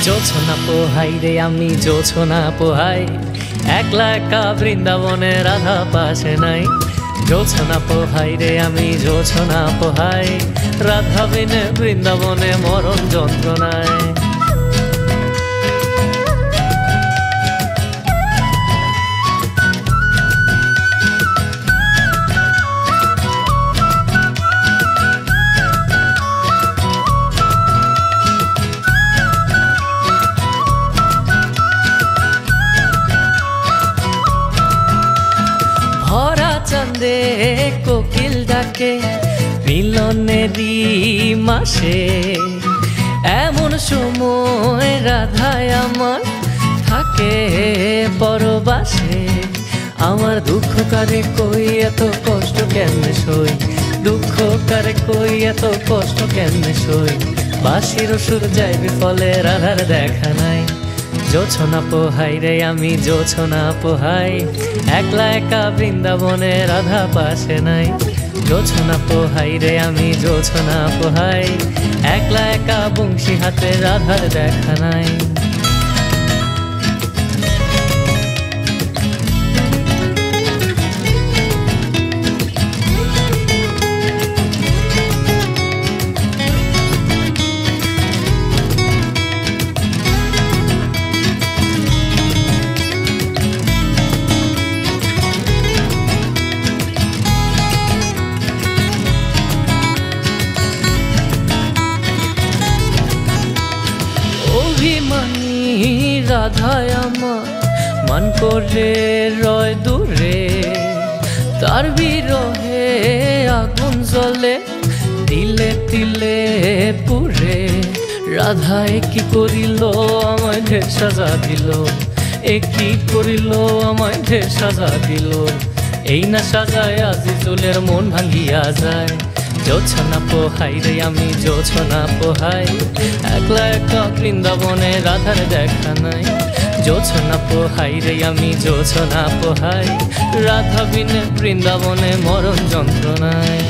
জোছনা পোহাই রে আমি জোছনা পোহাই, একলা একা বৃন্দাবনে রাধা পাশে নাই। জোছনা পোহাই রে আমি জোছনা পোহাই, রাধা বিনে বৃন্দাবনে মরণ যন্ত্রণায়। ভরা চাঁদে কোকিল ডাকে মিলনেরই মাসে, এমন সময় রাধায় আমার থাকে পরবাসে। আমার দুঃখ কারে কই এত কষ্ট কেমনে সই, দুঃখ কারে কই এত কষ্ট কেমনে সই। বাঁশির সুর যাইবে ফলে রাধার দেখা নাই। জোছনা পোহাই রে আমি জোছনা পোহাই, একলা একা বৃন্দাবনে রাধা পাশে নাই। জোছনা পোহাই রে আমি জোছনা পোহাই, একলা একা বংশী হাতে রাধার দেখা নাই। অভিমানী রাধায় আমার মান করে রয় দূরে, তার বিরহে আগুন জ্বলে তিলে তিলে পুরে। রাধায় কি করিল আমায় ঢের সাজা দিল, এ কি করিল আমায় ঢের সাজা দিল। এই না সাজায় আজি চুলের মন ভাঙ্গিয়া যায়। জোছনা পোহাই রে আমি জোছনা পোহাই, একলা একা বৃন্দাবনে রাধার দেখা নাই। জোছনা পোহাই রে আমি জোছনা পোহাই, রাধা বিনে বৃন্দাবনে মরণ যন্ত্রণায়।